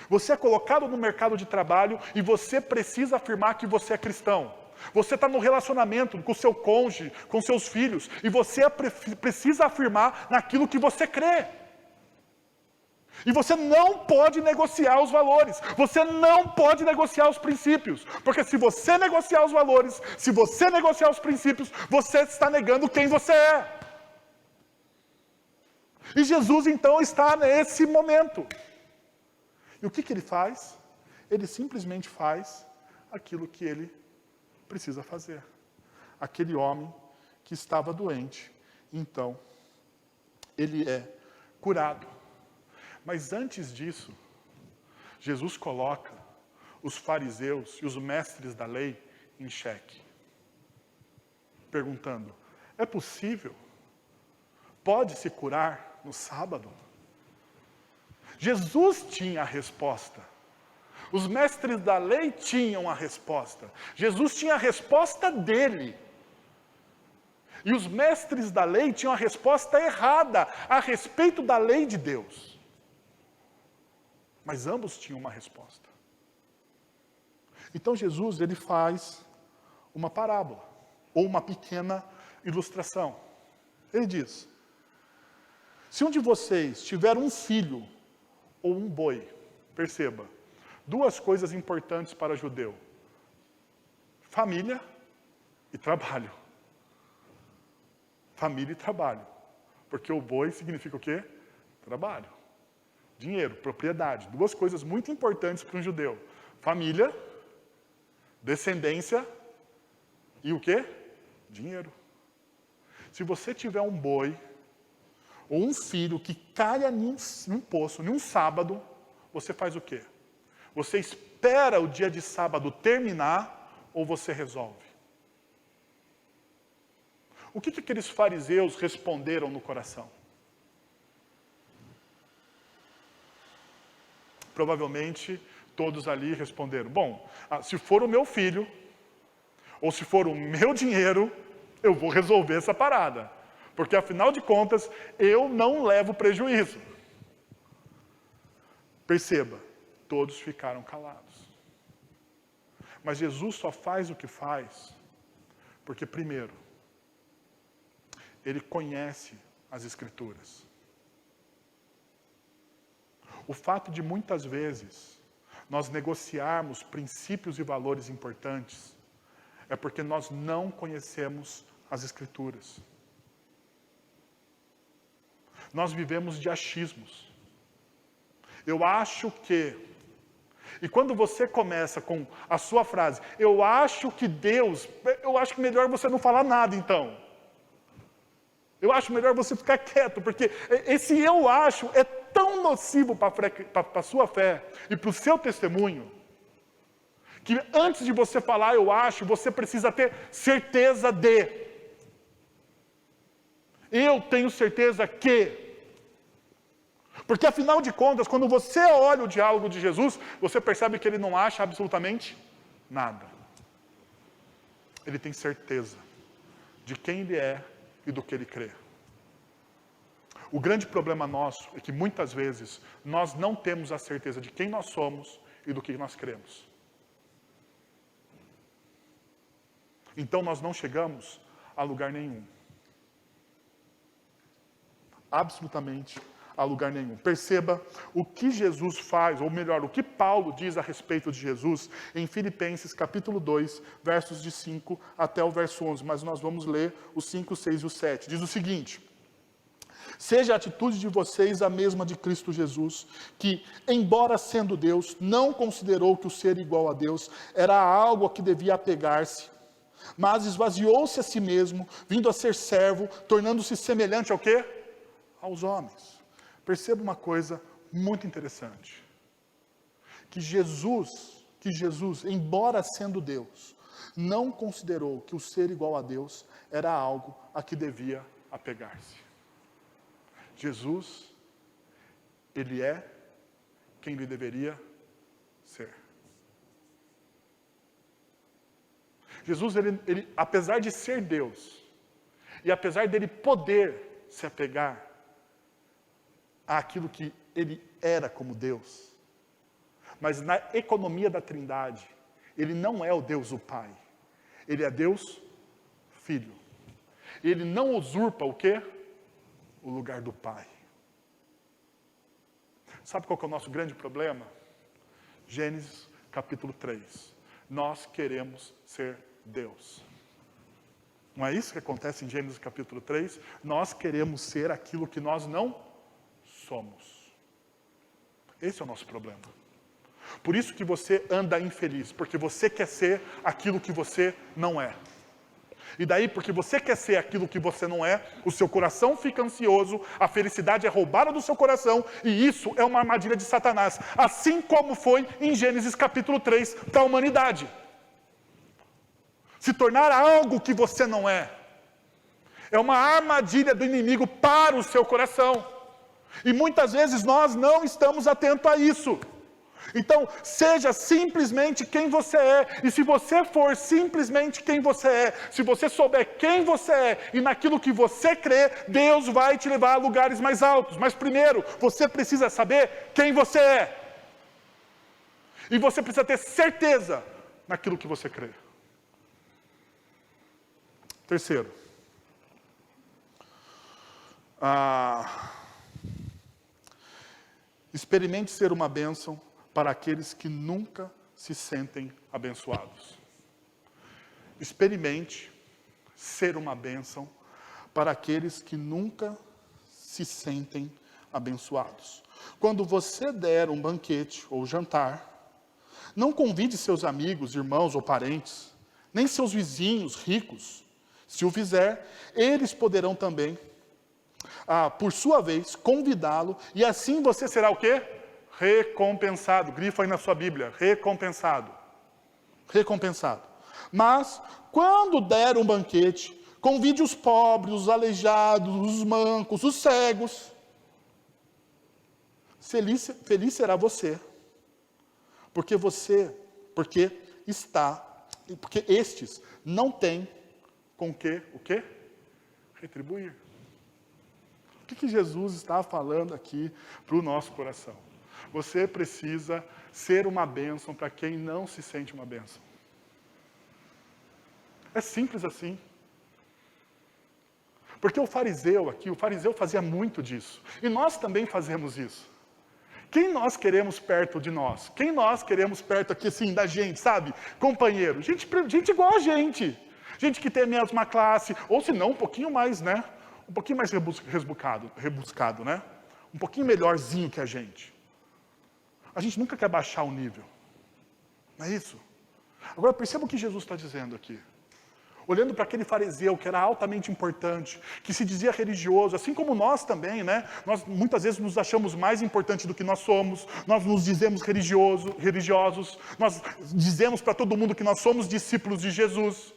Você é colocado no mercado de trabalho e você precisa afirmar que você é cristão. Você está no relacionamento com o seu cônjuge, com seus filhos, e você precisa afirmar naquilo que você crê. E você não pode negociar os valores, você não pode negociar os princípios, porque se você negociar os valores, se você negociar os princípios, você está negando quem você é. E Jesus então está nesse momento. E o que ele faz? Ele simplesmente faz aquilo que ele precisa fazer. Aquele homem que estava doente, então, ele é curado. Mas antes disso, Jesus coloca os fariseus e os mestres da lei em xeque. Perguntando, é possível? Pode-se curar no sábado? Jesus tinha a resposta. Os mestres da lei tinham a resposta. Jesus tinha a resposta dele. E os mestres da lei tinham a resposta errada a respeito da lei de Deus. Mas ambos tinham uma resposta. Então Jesus, ele faz uma parábola, ou uma pequena ilustração. Ele diz, se um de vocês tiver um filho ou um boi, perceba, duas coisas importantes para judeu: família e trabalho. Família e trabalho. Porque o boi significa o quê? Trabalho. Dinheiro, propriedade. Duas coisas muito importantes para um judeu. Família, descendência e o quê? Dinheiro. Se você tiver um boi ou um filho que caia num poço, num sábado, você faz o quê? Você espera o dia de sábado terminar ou você resolve? O que aqueles fariseus responderam no coração? Provavelmente todos ali responderam, bom, se for o meu filho, ou se for o meu dinheiro, eu vou resolver essa parada. Porque afinal de contas, eu não levo prejuízo. Perceba, todos ficaram calados. Mas Jesus só faz o que faz, porque primeiro, ele conhece as Escrituras. O fato de muitas vezes nós negociarmos princípios e valores importantes é porque nós não conhecemos as Escrituras. Nós vivemos de achismos. Eu acho que... E quando você começa com a sua frase, eu acho que Deus... Eu acho que melhor você não falar nada, então. Eu acho melhor você ficar quieto, porque esse eu acho é tão nocivo para a sua fé e para o seu testemunho, que antes de você falar eu acho, você precisa ter certeza de. Eu tenho certeza que. Porque afinal de contas, quando você olha o diálogo de Jesus, você percebe que ele não acha absolutamente nada. Ele tem certeza de quem ele é e do que ele crê. O grande problema nosso é que muitas vezes nós não temos a certeza de quem nós somos e do que nós cremos. Então nós não chegamos a lugar nenhum. Absolutamente a lugar nenhum. Perceba o que Jesus faz, ou melhor, o que Paulo diz a respeito de Jesus em Filipenses capítulo 2, versos de 5 até o verso 11. Mas nós vamos ler os 5, 6 e o 7. Diz o seguinte: seja a atitude de vocês a mesma de Cristo Jesus, que, embora sendo Deus, não considerou que o ser igual a Deus era algo a que devia apegar-se, mas esvaziou-se a si mesmo, vindo a ser servo, tornando-se semelhante ao quê? Aos homens. Perceba uma coisa muito interessante. Que Jesus, embora sendo Deus, não considerou que o ser igual a Deus era algo a que devia apegar-se. Jesus, ele é quem ele deveria ser. Jesus, ele, apesar de ser Deus, e apesar dele poder se apegar àquilo que ele era como Deus, mas na economia da Trindade, ele não é o Deus o Pai, ele é Deus Filho. Ele não usurpa o quê? O lugar do Pai. Sabe qual que é o nosso grande problema? Gênesis capítulo 3. Nós queremos ser Deus. Não é isso que acontece em Gênesis capítulo 3? Nós queremos ser aquilo que nós não somos. Esse é o nosso problema. Por isso que você anda infeliz, porque você quer ser aquilo que você não é. E daí, porque você quer ser aquilo que você não é, o seu coração fica ansioso, a felicidade é roubada do seu coração, e isso é uma armadilha de Satanás. Assim como foi em Gênesis capítulo 3 para a humanidade. Se tornar algo que você não é uma armadilha do inimigo para o seu coração. E muitas vezes nós não estamos atentos a isso. Então, seja simplesmente quem você é. E se você for simplesmente quem você é, se você souber quem você é e naquilo que você crê, Deus vai te levar a lugares mais altos. Mas primeiro, você precisa saber quem você é. E você precisa ter certeza naquilo que você crê. Terceiro. Experimente ser uma bênção para aqueles que nunca se sentem abençoados. Experimente ser uma bênção para aqueles que nunca se sentem abençoados. Quando você der um banquete ou jantar, não convide seus amigos, irmãos ou parentes, nem seus vizinhos ricos. Se o fizer, eles poderão também, por sua vez, convidá-lo, e assim você será o quê? Recompensado. Grifa aí na sua Bíblia. Recompensado. Recompensado. Mas, quando der um banquete, convide os pobres, os aleijados, os mancos, os cegos. Feliz será você. Porque estes não têm com que, o quê? Retribuir. O que Jesus está falando aqui para o nosso coração? Você precisa ser uma bênção para quem não se sente uma bênção. É simples assim. Porque o fariseu fazia muito disso. E nós também fazemos isso. Quem nós queremos perto de nós? Quem nós queremos perto aqui, assim, da gente, sabe? Companheiro. Gente igual a gente. Gente que tem a mesma classe, ou se não, um pouquinho mais, né? Um pouquinho mais rebuscado, né? Um pouquinho melhorzinho que a gente. A gente nunca quer baixar o nível. Não é isso? Agora perceba o que Jesus está dizendo aqui. Olhando para aquele fariseu que era altamente importante, que se dizia religioso, assim como nós também, né? Nós muitas vezes nos achamos mais importantes do que nós somos, nós nos dizemos religiosos, nós dizemos para todo mundo que nós somos discípulos de Jesus.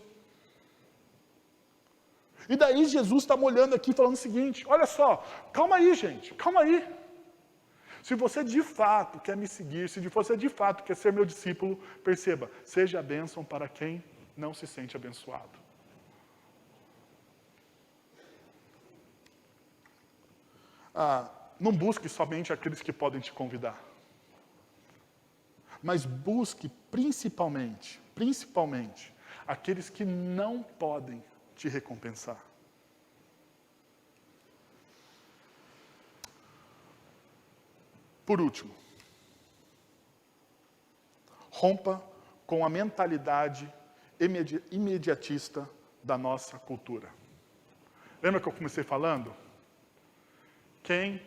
E daí Jesus está me olhando aqui falando o seguinte, olha só, calma aí gente, calma aí. Se você de fato quer me seguir, se você de fato quer ser meu discípulo, perceba, seja a bênção para quem não se sente abençoado. Não busque somente aqueles que podem te convidar. Mas busque principalmente, aqueles que não podem te recompensar. Por último, rompa com a mentalidade imediatista da nossa cultura. Lembra que eu comecei falando? Quem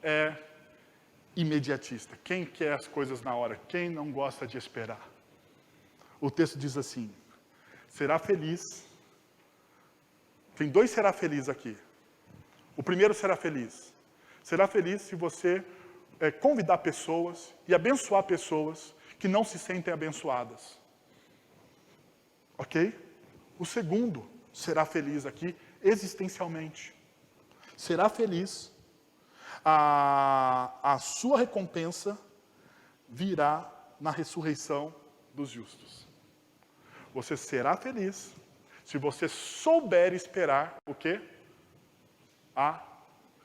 é imediatista? Quem quer as coisas na hora? Quem não gosta de esperar? O texto diz assim, será feliz. Tem 2 será feliz aqui. O primeiro será feliz. Será feliz se você convidar pessoas e abençoar pessoas que não se sentem abençoadas. Ok? O segundo será feliz aqui existencialmente. Será feliz. A sua recompensa virá na ressurreição dos justos. Você será feliz se você souber esperar o quê? A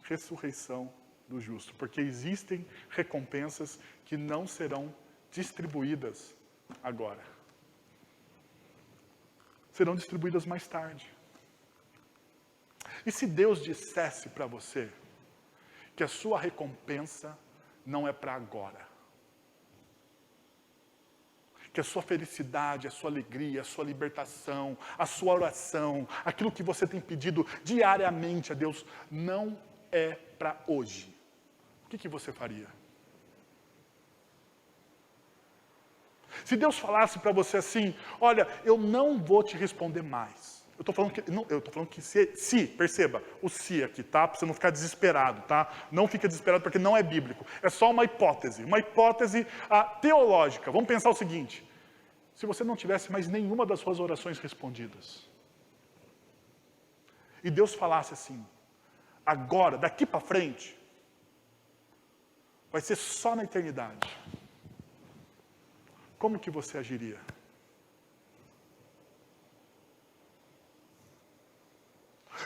ressurreição do justo. Porque existem recompensas que não serão distribuídas agora. Serão distribuídas mais tarde. E se Deus dissesse para você que a sua recompensa não é para agora? Que a sua felicidade, a sua alegria, a sua libertação, a sua oração, aquilo que você tem pedido diariamente a Deus, não é para hoje. O que você faria? Se Deus falasse para você assim, olha, eu não vou te responder mais. Eu estou falando que se, perceba, o se aqui, tá? Para você não ficar desesperado, tá? Não fica desesperado porque não é bíblico. É só uma hipótese teológica. Vamos pensar o seguinte, se você não tivesse mais nenhuma das suas orações respondidas, e Deus falasse assim, agora, daqui para frente, vai ser só na eternidade. Como que você agiria?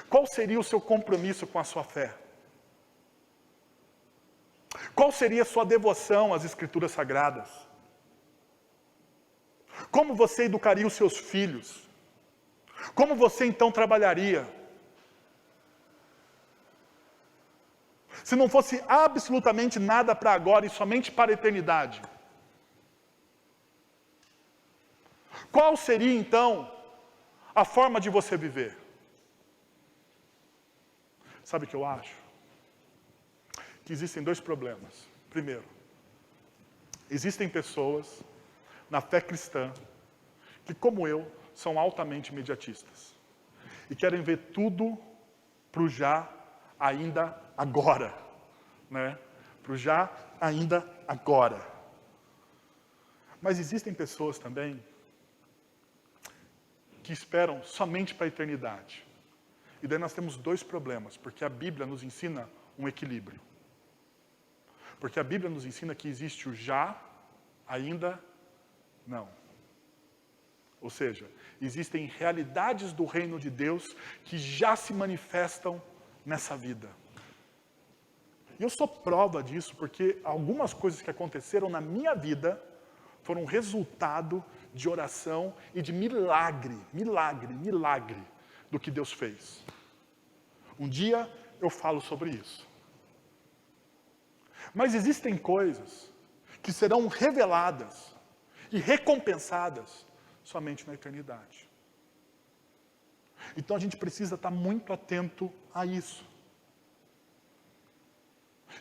Qual seria o seu compromisso com a sua fé? Qual seria a sua devoção às Escrituras Sagradas? Como você educaria os seus filhos? Como você então trabalharia? Se não fosse absolutamente nada para agora e somente para a eternidade. Qual seria então a forma de você viver? Sabe o que eu acho? Que existem 2 problemas. Primeiro, existem pessoas na fé cristã que, como eu, são altamente imediatistas. E querem ver tudo pro já, ainda, agora. Né? Pro já, ainda, agora. Mas existem pessoas também que esperam somente para a eternidade. E daí nós temos 2 problemas, porque a Bíblia nos ensina um equilíbrio. Porque a Bíblia nos ensina que existe o já, ainda, não. Ou seja, existem realidades do reino de Deus que já se manifestam nessa vida. E eu sou prova disso, porque algumas coisas que aconteceram na minha vida foram resultado de oração e de milagre do que Deus fez. Um dia eu falo sobre isso. Mas existem coisas que serão reveladas e recompensadas somente na eternidade. Então a gente precisa estar muito atento a isso.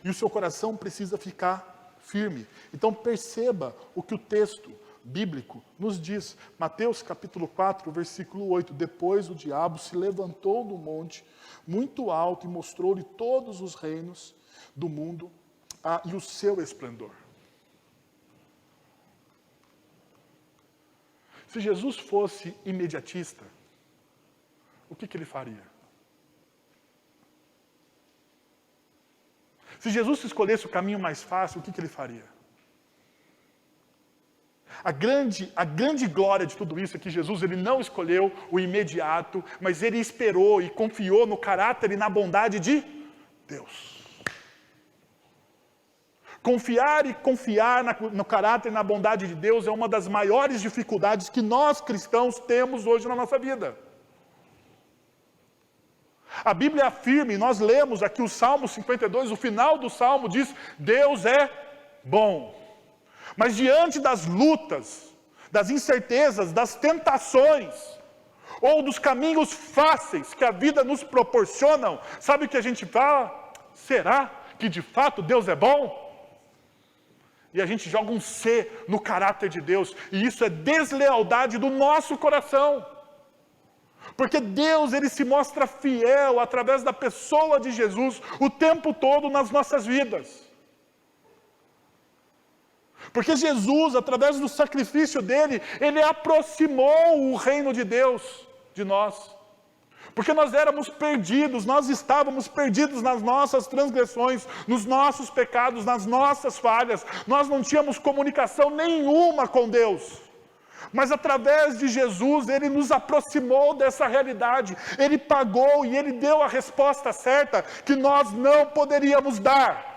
E o seu coração precisa ficar firme. Então perceba o que o texto bíblico nos diz. Mateus capítulo 4, versículo 8. Depois o diabo se levantou do monte muito alto e mostrou-lhe todos os reinos do mundo e o seu esplendor. Se Jesus fosse imediatista, o que ele faria? Se Jesus escolhesse o caminho mais fácil, o que ele faria? A grande glória de tudo isso é que Jesus ele não escolheu o imediato, mas ele esperou e confiou no caráter e na bondade de Deus. Confiar no caráter e na bondade de Deus é uma das maiores dificuldades que nós cristãos temos hoje na nossa vida. A Bíblia afirma, e nós lemos aqui o Salmo 52, o final do Salmo diz, Deus é bom. Mas diante das lutas, das incertezas, das tentações, ou dos caminhos fáceis que a vida nos proporcionam, sabe o que a gente fala? Será que de fato Deus é bom? E a gente joga um C no caráter de Deus, e isso é deslealdade do nosso coração. Porque Deus, ele se mostra fiel através da pessoa de Jesus o tempo todo nas nossas vidas. Porque Jesus, através do sacrifício dele, ele aproximou o reino de Deus de nós. Porque nós éramos perdidos, nós estávamos perdidos nas nossas transgressões, nos nossos pecados, nas nossas falhas. Nós não tínhamos comunicação nenhuma com Deus. Mas através de Jesus, ele nos aproximou dessa realidade. Ele pagou e ele deu a resposta certa que nós não poderíamos dar.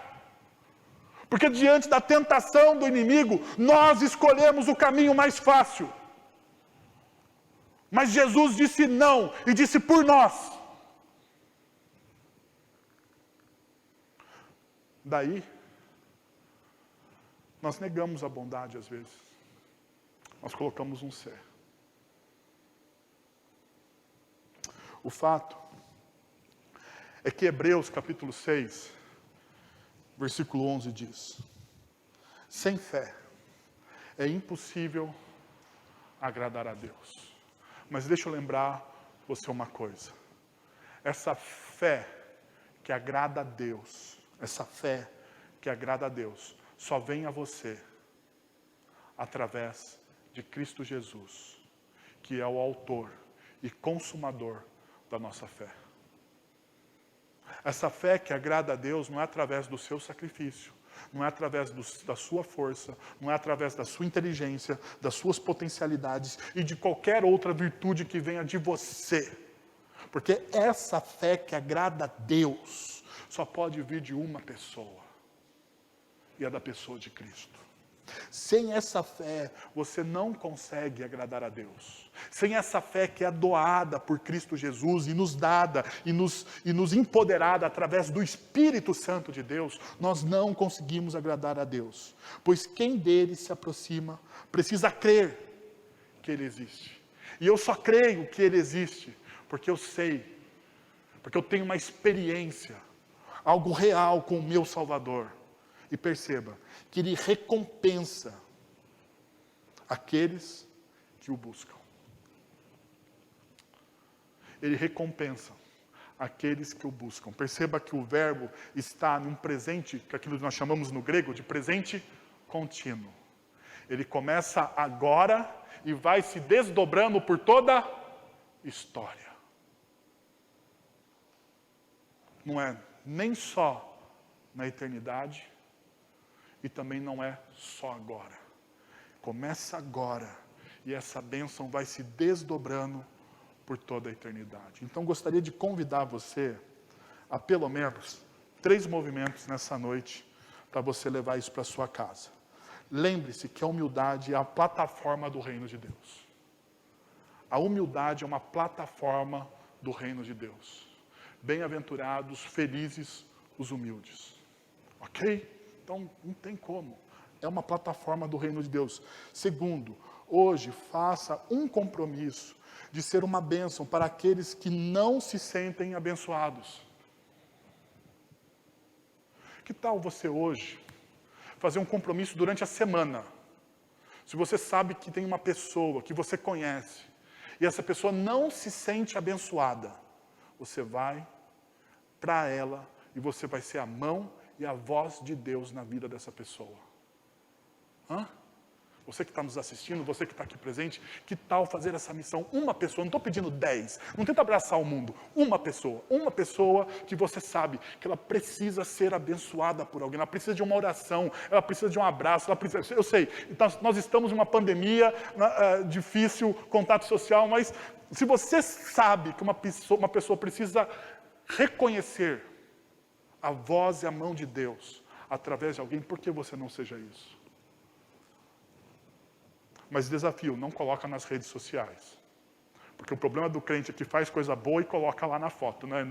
Porque diante da tentação do inimigo, nós escolhemos o caminho mais fácil. Mas Jesus disse não, e disse por nós. Daí, nós negamos a bondade às vezes. Nós colocamos um C. O fato é que Hebreus capítulo 6, versículo 11 diz, sem fé é impossível agradar a Deus. Mas deixa eu lembrar você uma coisa. Essa fé que agrada a Deus, só vem a você através de Cristo Jesus, que é o autor e consumador da nossa fé. Essa fé que agrada a Deus não é através do seu sacrifício, não é através da sua força, não é através da sua inteligência, das suas potencialidades e de qualquer outra virtude que venha de você. Porque essa fé que agrada a Deus só pode vir de uma pessoa, e é da pessoa de Cristo. Sem essa fé, você não consegue agradar a Deus. Sem essa fé que é doada por Cristo Jesus e nos dada e nos empoderada através do Espírito Santo de Deus, nós não conseguimos agradar a Deus. Pois quem dele se aproxima precisa crer que ele existe. E eu só creio que ele existe porque eu sei, porque eu tenho uma experiência, algo real com o meu Salvador. E perceba que ele recompensa aqueles que o buscam. Ele recompensa aqueles que o buscam. Perceba que o verbo está num presente, que é aquilo que nós chamamos no grego de presente contínuo. Ele começa agora e vai se desdobrando por toda a história. Não é nem só na eternidade, e também não é só agora. Começa agora. E essa bênção vai se desdobrando por toda a eternidade. Então gostaria de convidar você a pelo menos 3 movimentos nessa noite para você levar isso para sua casa. Lembre-se que a humildade é a plataforma do reino de Deus. A humildade é uma plataforma do reino de Deus. Bem-aventurados, felizes os humildes. Ok? Então, não tem como. É uma plataforma do reino de Deus. Segundo, hoje faça um compromisso de ser uma bênção para aqueles que não se sentem abençoados. Que tal você hoje fazer um compromisso durante a semana? Se você sabe que tem uma pessoa que você conhece e essa pessoa não se sente abençoada, você vai para ela e você vai ser a mão e a voz de Deus na vida dessa pessoa. Você que está nos assistindo, você que está aqui presente, que tal fazer essa missão? Uma pessoa, não estou pedindo 10, não tenta abraçar o mundo. Uma pessoa que você sabe que ela precisa ser abençoada por alguém, ela precisa de uma oração, ela precisa de um abraço, ela precisa, eu sei, nós estamos numa pandemia, difícil, contato social, mas se você sabe que uma pessoa precisa reconhecer a voz e a mão de Deus através de alguém, por que você não seja isso? Mas desafio, não coloca nas redes sociais. Porque o problema do crente é que faz coisa boa e coloca lá na foto, né?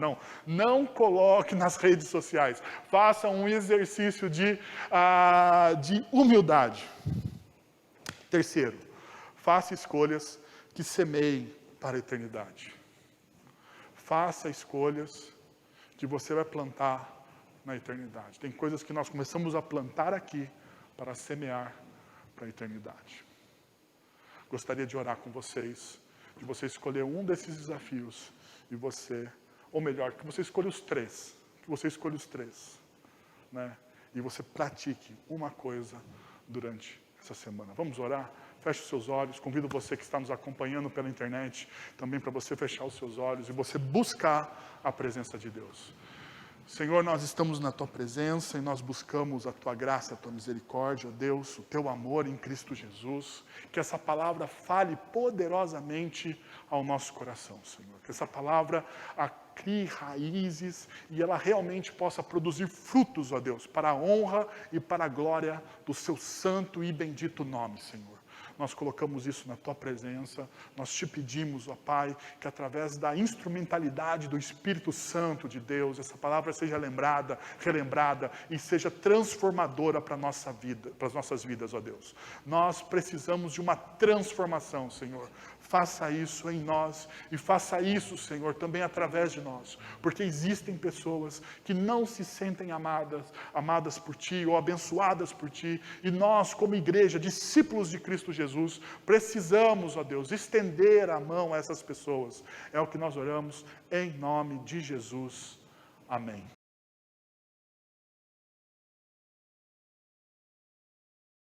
Não coloque nas redes sociais. Faça um exercício de humildade. Terceiro, faça escolhas que semeiem para a eternidade. Faça escolhas que você vai plantar na eternidade. Tem coisas que nós começamos a plantar aqui para semear para a eternidade. Gostaria de orar com vocês, de você escolher um desses desafios e você, ou melhor, que você escolha os três, né? E você pratique uma coisa durante essa semana. Vamos orar? Feche os seus olhos, convido você que está nos acompanhando pela internet, também para você fechar os seus olhos e você buscar a presença de Deus. Senhor, nós estamos na Tua presença e nós buscamos a Tua graça, a Tua misericórdia, ó Deus, o Teu amor em Cristo Jesus. Que essa palavra fale poderosamente ao nosso coração, Senhor. Que essa palavra crie raízes e ela realmente possa produzir frutos, ó Deus, para a honra e para a glória do Seu santo e bendito nome, Senhor. Nós colocamos isso na Tua presença, nós Te pedimos, ó Pai, que através da instrumentalidade do Espírito Santo de Deus, essa palavra seja lembrada, relembrada e seja transformadora para a nossa vida, para as nossas vidas, ó Deus. Nós precisamos de uma transformação, Senhor. Faça isso em nós e faça isso, Senhor, também através de nós, porque existem pessoas que não se sentem amadas por Ti ou abençoadas por Ti, e nós, como igreja, discípulos de Cristo Jesus, precisamos, ó Deus, estender a mão a essas pessoas. É o que nós oramos em nome de Jesus. Amém.